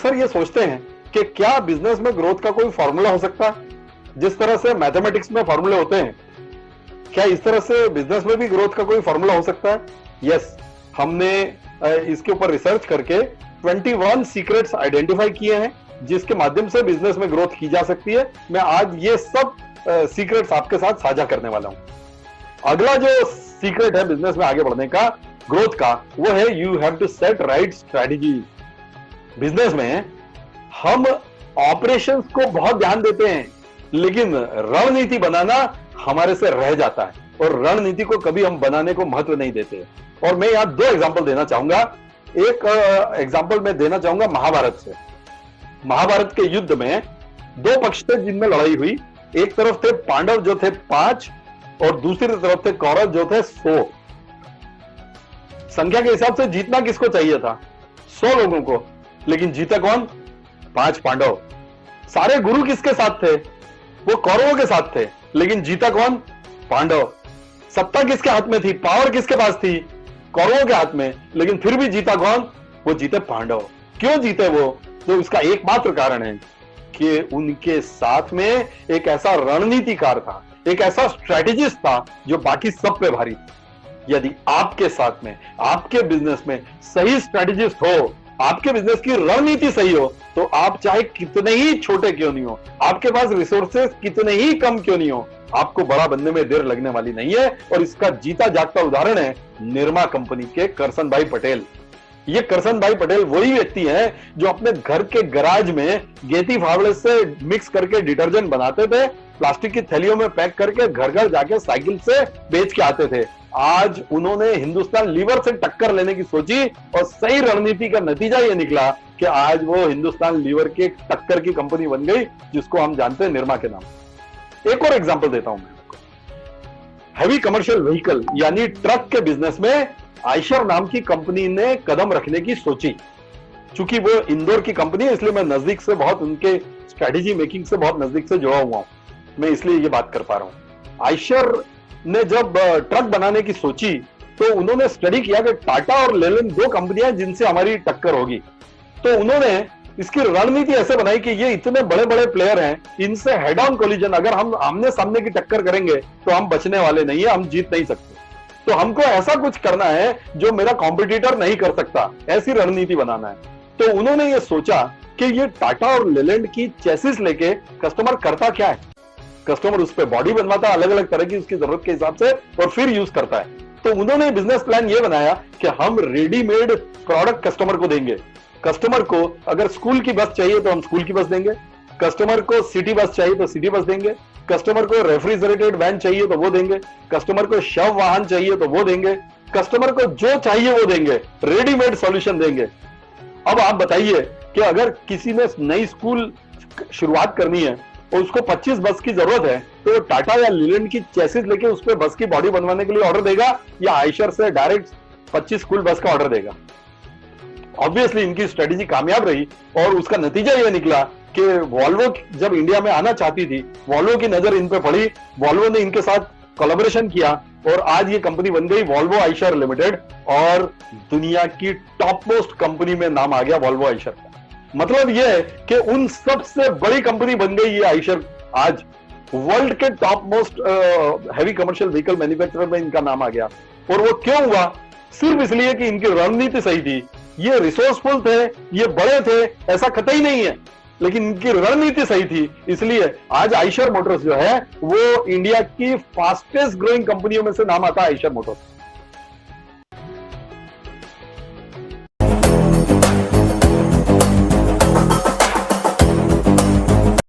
अक्सर ये सोचते हैं कि क्या बिजनेस में ग्रोथ का कोई फॉर्मूला हो सकता है? जिस तरह से मैथमेटिक्स में फॉर्मूले होते हैं, क्या इस तरह से बिजनेस में भी ग्रोथ का कोई फॉर्मूला हो सकता है? यस, हमने इसके ऊपर रिसर्च करके 21 सीक्रेट्स आइडेंटिफाई किए हैं जिसके माध्यम से बिजनेस में ग्रोथ की जा सकती है। मैं आज ये सब सीक्रेट्स आपके साथ साझा करने वाला हूं। अगला जो सीक्रेट है बिजनेस में आगे बढ़ने का, ग्रोथ का, वो है you have to set right strategy. Business में हम ऑपरेशंस को बहुत ध्यान देते हैं, लेकिन रणनीति बनाना हमारे से रह जाता है और रणनीति को कभी हम बनाने को महत्व नहीं देते। और मैं यहां 2 एग्जांपल देना चाहूंगा। एक एग्जांपल मैं देना चाहूंगा महाभारत से। महाभारत के युद्ध में 2 पक्ष थे जिनमें लड़ाई हुई। एक तरफ थे पांडव जो थे 5 और दूसरी तरफ थे कौरव जो थे 100। संख्या के हिसाब से जीतना किसको चाहिए था? 100 लोगों को, लेकिन जीता कौन? 5 पांडव। सारे गुरु किसके साथ थे? वो कौरवों के साथ थे, लेकिन जीता कौन? पांडव। सत्ता किसके हाथ में थी? पावर किसके पास थी? कौरवों के हाथ में, लेकिन फिर भी जीता कौन? वो जीते पांडव। क्यों जीते वो? तो इसका एकमात्र कारण है कि उनके साथ में एक ऐसा रणनीतिकार था, एक ऐसा स्ट्रेटेजिस्ट था जो बाकी सब पे भारी था। यदि आपके साथ में, आपके बिजनेस में सही स्ट्रेटेजिस्ट हो, आपके बिजनेस की रणनीति सही हो, तो आप चाहे कितने ही छोटे क्यों नहीं हो, आपके पास रिसोर्सेस कितने ही कम क्यों नहीं हो, आपको बड़ा बनने में देर लगने वाली नहीं है। और इसका जीता जागता उदाहरण है निरमा कंपनी के करसन भाई पटेल। ये करसन भाई पटेल वही व्यक्ति हैं जो अपने घर के गराज में गेती फावड़े से मिक्स करके डिटर्जेंट बनाते थे, प्लास्टिक की थैलियों में पैक करके घर घर जाके साइकिल से बेच के आते थे। आज उन्होंने हिंदुस्तान लीवर से टक्कर लेने की सोची और सही रणनीति का नतीजा यह निकला कि आज वो हिंदुस्तान लीवर के टक्कर की कंपनी बन गई जिसको हम जानते हैं निरमा के नाम। एक और एग्जांपल देता हूं मैं आपको। हैवी कमर्शियल व्हीकल यानी ट्रक के बिजनेस में आयशर नाम की कंपनी ने कदम रखने की सोची। चूंकि वो इंदौर की कंपनी है, इसलिए मैं नजदीक से बहुत उनके स्ट्रेटेजी मेकिंग से बहुत नजदीक से जुड़ा हुआ हूं, मैं इसलिए ये बात कर पा रहा हूं। आयशर ने जब ट्रक बनाने की सोची तो उन्होंने स्टडी किया कि टाटा और लेलैंड 2 कंपनियां जिनसे हमारी टक्कर होगी। तो उन्होंने इसकी रणनीति ऐसे बनाई कि ये इतने बड़े बड़े प्लेयर हैं, इनसे हेड ऑन कोलिजन अगर हम आमने सामने की टक्कर करेंगे तो हम बचने वाले नहीं है, हम जीत नहीं सकते। तो हमको ऐसा कुछ करना है जो मेरा कॉम्पिटिटर नहीं कर सकता, ऐसी रणनीति बनाना है। तो उन्होंने ये सोचा कि ये टाटा और लेलैंड की चेसिस लेके कस्टमर करता क्या है, कस्टमर उस पर बॉडी बनवाता है अलग अलग तरह की उसकी जरूरत के हिसाब से और फिर यूज करता है। तो उन्होंने बिजनेस प्लान ये बनाया कि हम रेडीमेड प्रोडक्ट कस्टमर को देंगे। कस्टमर को अगर स्कूल की बस चाहिए तो हम स्कूल की बस देंगे, कस्टमर को सिटी बस चाहिए तो सिटी बस देंगे, कस्टमर को रेफ्रिजरेटेड वैन चाहिए तो वो देंगे, कस्टमर को शव वाहन चाहिए तो वो देंगे, कस्टमर को जो चाहिए वो देंगे, रेडीमेड सॉल्यूशन देंगे। अब आप बताइए कि अगर किसी ने नई स्कूल शुरुआत करनी है और उसको 25 बस की जरूरत है तो टाटा या लेलैंड की चेसिस लेके उस पर बस की बॉडी बनवाने के लिए ऑर्डर देगा या आयशर से डायरेक्ट 25 स्कूल बस का ऑर्डर देगा? ऑब्वियसली इनकी स्ट्रेटेजी कामयाब रही और उसका नतीजा यह निकला कि वॉल्वो जब इंडिया में आना चाहती थी, वॉल्वो की नजर इन पे पड़ी, वॉल्वो ने इनके साथ कोलैबोरेशन किया और आज ये कंपनी बन गई वॉल्वो आयशर लिमिटेड और दुनिया की टॉप मोस्ट कंपनी में नाम आ गया वॉल्वो आयशर का। मतलब यह है कि उन सबसे बड़ी कंपनी बन गई ये आयशर, आज वर्ल्ड के top most heavy commercial vehicle manufacturer में इनका नाम आ गया। और वो क्यों हुआ? सिर्फ इसलिए कि इनकी रणनीति सही थी, ये रिसोर्सफुल थे, ये बड़े थे, ऐसा कतई नहीं है, लेकिन इनकी रणनीति सही थी। इसलिए आज आयशर मोटर्स जो है वो इंडिया की फास्टेस्ट ग्रोइंग कंपनियों में से नाम आता है आयशर मोटर्स।